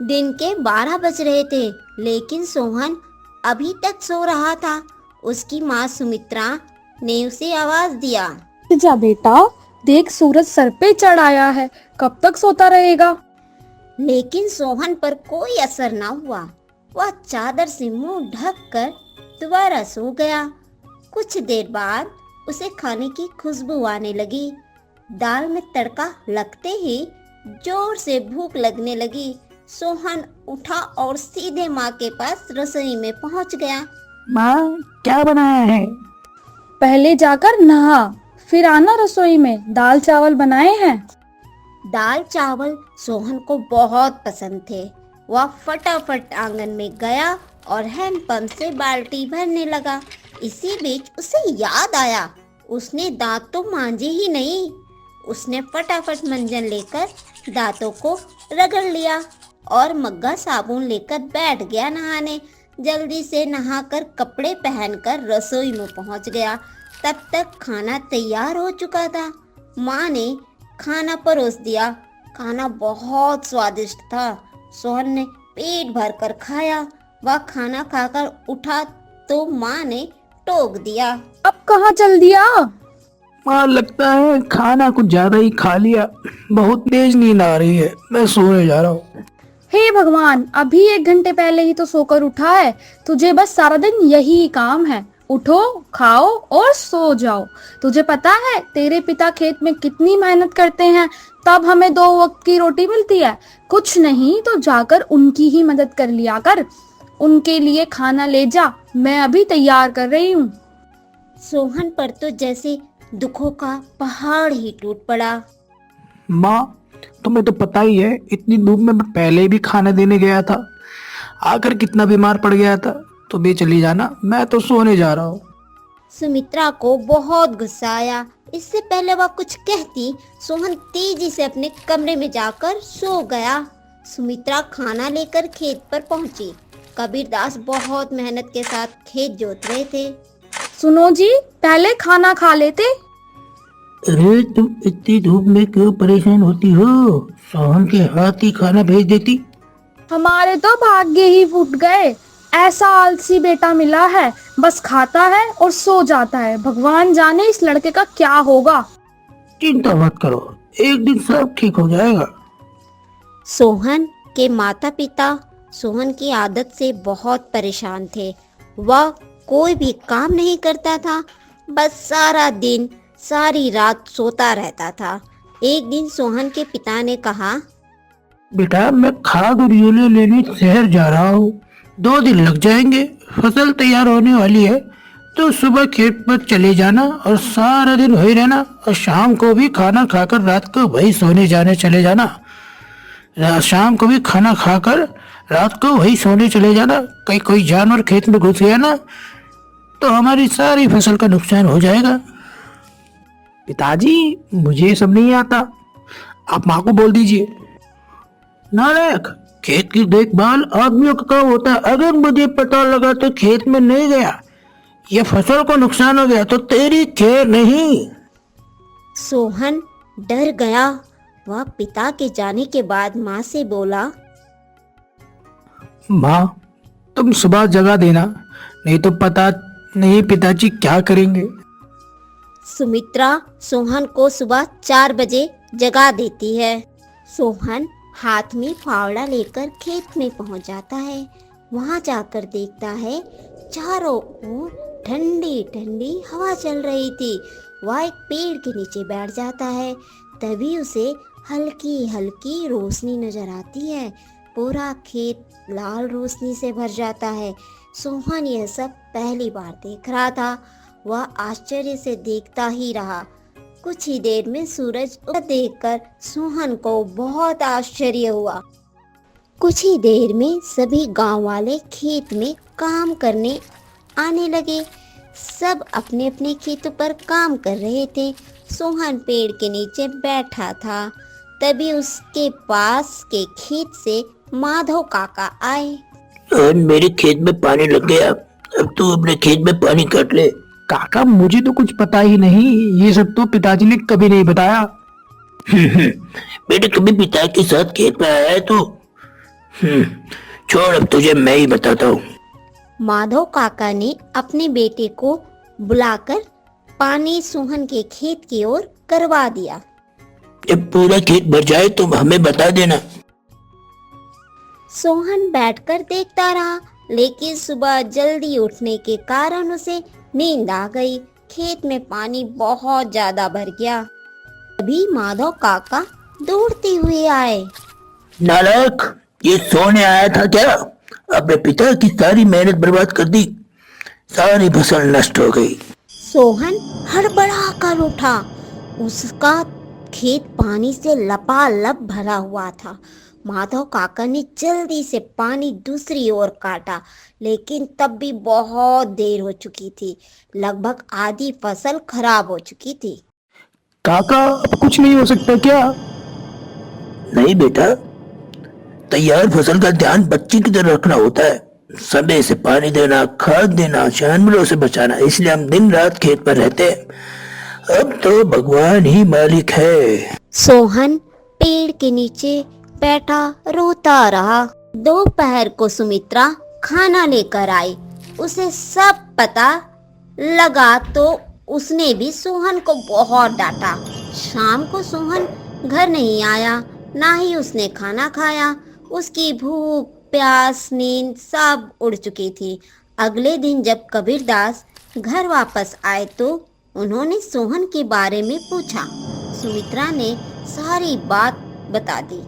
दिन के 12 बज रहे थे, लेकिन सोहन अभी तक सो रहा था। उसकी माँ सुमित्रा ने उसे आवाज दिया। जा बेटा, देख सूरज सर पे चढ़ आया है, कब तक सोता रहेगा। लेकिन सोहन पर कोई असर न हुआ। वह चादर से मुंह ढक कर दोबारा सो गया। कुछ देर बाद उसे खाने की खुशबू आने लगी। दाल में तड़का लगते ही जोर से भूख लगने लगी। सोहन उठा और सीधे माँ के पास रसोई में पहुंच गया। माँ, क्या बनाया है? पहले जाकर नहा, फिर आना रसोई में, दाल चावल बनाए हैं। दाल चावल सोहन को बहुत पसंद थे। वह फटाफट आंगन में गया और हैंडपंप से बाल्टी भरने लगा। इसी बीच उसे याद आया, उसने दांत तो मांजे ही नहीं। उसने फटाफट मंजन लेकर दांतों को रगड़ लिया और मग्गा साबुन लेकर बैठ गया नहाने। जल्दी से नहाकर कपड़े पहनकर रसोई में पहुंच गया। तब तक खाना तैयार हो चुका था। माँ ने खाना परोस दिया। खाना बहुत स्वादिष्ट था। सोहन ने पेट भर कर खाया। वह खाना खाकर उठा तो माँ ने टोक दिया। अब कहाँ चल दिया? माँ, लगता है खाना कुछ ज्यादा ही खा लिया। बहुत तेज नींद आ रही है, मैं सोने जा रहा हूँ। हे भगवान, अभी 1 घंटे पहले ही तो सोकर उठा है। तुझे बस सारा दिन यही काम है, उठो, खाओ और सो जाओ। तुझे पता है तेरे पिता खेत में कितनी मेहनत करते हैं, तब हमें 2 वक्त की रोटी मिलती है। कुछ नहीं तो जाकर उनकी ही मदद कर लिया कर। उनके लिए खाना ले जा, मैं अभी तैयार कर रही हूँ। सोहन पर तो जैसे दुखों का पहाड़ ही टूट पड़ा। माँ, तुम्हें तो पता ही है, इतनी धूप में मैं पहले भी खाना देने गया था, आकर कितना बीमार पड़ गया था। तो भी चली जाना, मैं तो सोने जा रहा हूँ। सुमित्रा को बहुत गुस्सा आया। इससे पहले वह कुछ कहती, सोहन तेजी से अपने कमरे में जाकर सो गया। सुमित्रा खाना लेकर खेत पर पहुंची। कबीरदास बहुत मेहनत के साथ खेत जोत रहे थे। सुनो जी, पहले खाना खा लेते। अरे, तुम इतनी धूप में क्यों परेशान होती हो? सोहन के हाथ ही खाना भेज देती। हमारे तो भाग्य ही फूट गए। ऐसा आलसी बेटा मिला है, बस खाता है और सो जाता है। भगवान जाने इस लड़के का क्या होगा। चिंता मत करो, एक दिन सब ठीक हो जाएगा। सोहन के माता पिता सोहन की आदत से बहुत परेशान थे। वह कोई भी काम नहीं करता था, बस सारा दिन सारी रात सोता रहता था। एक दिन सोहन के पिता ने कहा, बेटा, मैं खाद और यूरिया लेने शहर जा रहा हूँ। 2 दिन लग जाएंगे। फसल तैयार होने वाली है, तो सुबह खेत पर चले जाना और सारा दिन वही रहना, और शाम को भी खाना खाकर रात को वही सोने जाने चले जाना। शाम को भी खाना खाकर रात को वही सोने चले जाना। कहीं कोई जानवर खेत में घुस गया ना, तो हमारी सारी फसल का नुकसान हो जाएगा। पिताजी, मुझे ये सब नहीं आता, आप माँ को बोल दीजिए। नालायक, खेत की देखभाल आदमियों का काम होता है। अगर मुझे पता लगा तो खेत में नहीं गया, ये फसल को नुकसान हो गया, तो तेरी खैर नहीं। सोहन डर गया। वह पिता के जाने के बाद माँ से बोला, माँ, तुम सुबह जगा देना, नहीं तो पता नहीं पिताजी क्या करेंगे। सुमित्रा सोहन को सुबह 4 बजे जगा देती है। सोहन हाथ में फावड़ा लेकर खेत में पहुंच जाता है। वहां जाकर देखता है चारों ओर ठंडी ठंडी हवा चल रही थी। वह एक पेड़ के नीचे बैठ जाता है। तभी उसे हल्की हल्की रोशनी नजर आती है। पूरा खेत लाल रोशनी से भर जाता है। सोहन यह सब पहली बार देख रहा था। वह आश्चर्य से देखता ही रहा। कुछ ही देर में सूरज देखकर सोहन को बहुत आश्चर्य हुआ। कुछ ही देर में सभी गांव वाले खेत में काम करने आने लगे। सब अपने अपने खेतों पर काम कर रहे थे। सोहन पेड़ के नीचे बैठा था। तभी उसके पास के खेत से माधव काका आए। मेरे खेत में पानी लग गया, अब तू अपने खेत में पानी काट ले। काका, मुझे तो कुछ पता ही नहीं, ये सब तो पिताजी ने कभी नहीं बताया। बेटे, कभी पिता के साथ खेत में आया है तो? छोड़, अब तुझे मैं ही बताता हूँ। माधव काका ने अपने बेटे को बुलाकर पानी सोहन के खेत की ओर करवा दिया। जब पूरा खेत भर जाए तो हमें बता देना। सोहन बैठकर देखता रहा, लेकिन सुबह जल्दी उठने के कारण उसे नींद आ गई। खेत में पानी बहुत ज्यादा भर गया। तभी माधव काका दौड़ते हुए आए। नालायक, ये सोने आया था क्या? अपने पिता की सारी मेहनत बर्बाद कर दी, सारी फसल नष्ट हो गई। सोहन हड़बड़ा कर उठा। उसका खेत पानी से लबालब भरा हुआ था। माधव काका ने जल्दी से पानी दूसरी ओर काटा, लेकिन तब भी बहुत देर हो चुकी थी। लगभग आधी फसल खराब हो चुकी थी। काका, अब कुछ नहीं हो सकता क्या? नहीं बेटा, तैयार फसल का ध्यान बच्चे की तरह रखना होता है। समय से पानी देना, खाद देना, जानवरों से बचाना, इसलिए हम दिन रात खेत पर रहते हैं। अब तो भगवान ही मालिक है। सोहन पेड़ के नीचे बैठा रोता रहा। दोपहर को सुमित्रा खाना लेकर आई। उसे सब पता लगा तो उसने भी सोहन को बहुत डांटा। शाम को सोहन घर नहीं आया, ना ही उसने खाना खाया। उसकी भूख, प्यास, नींद सब उड़ चुकी थी। अगले दिन जब कबीरदास घर वापस आए तो उन्होंने सोहन के बारे में पूछा। सुमित्रा ने सारी बात बता दी।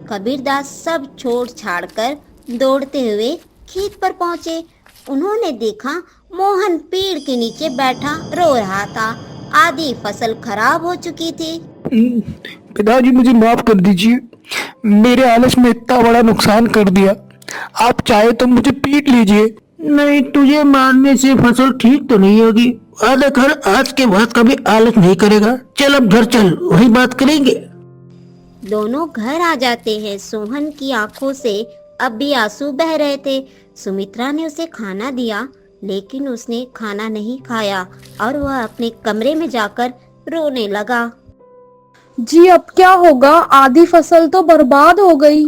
कबीरदास सब छोड़ छाड़ कर दौड़ते हुए खेत पर पहुंचे। उन्होंने देखा मोहन पेड़ के नीचे बैठा रो रहा था। आधी फसल खराब हो चुकी थी। पिताजी, मुझे माफ कर दीजिए, मेरे आलस में इतना बड़ा नुकसान कर दिया। आप चाहे तो मुझे पीट लीजिए। नहीं, तुझे मारने से फसल ठीक तो नहीं होगी। आधा घर आज के बाद कभी आलस नहीं करेगा। चल अब घर चल, वही बात करेंगे। दोनों घर आ जाते हैं। सोहन की आंखों से अब भी आंसू बह रहे थे। सुमित्रा ने उसे खाना दिया, लेकिन उसने खाना नहीं खाया और वह अपने कमरे में जाकर रोने लगा। जी अब क्या होगा, आधी फसल तो बर्बाद हो गई।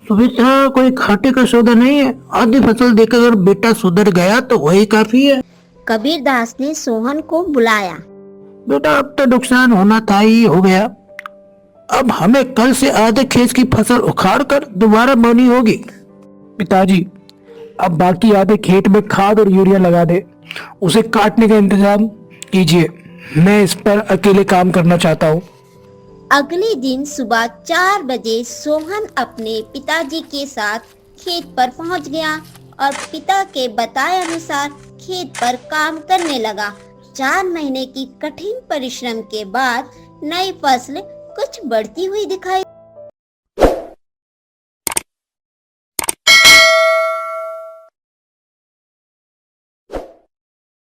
सुमित्रा, कोई घाटे का सौदा नहीं है। आधी फसल देकर अगर बेटा सुधर गया तो वही काफी है। कबीरदास ने सोहन को बुलाया। बेटा, अब तो नुकसान होना था ही हो गया। अब हमें कल से आधे खेत की फसल उखाड़ कर दोबारा बोनी होगी। पिताजी, अब बाकी आधे खेत में खाद और यूरिया लगा दे। उसे काटने का इंतजाम कीजिए। मैं इस पर अकेले काम करना चाहता हूँ। अगले दिन सुबह 4 बजे सोहन अपने पिताजी के साथ खेत पर पहुंच गया और पिता के बताए अनुसार खेत पर काम करने लगा। 4 महीने की कठिन परिश्रम के बाद नई फसल कुछ बढ़ती हुई दिखाई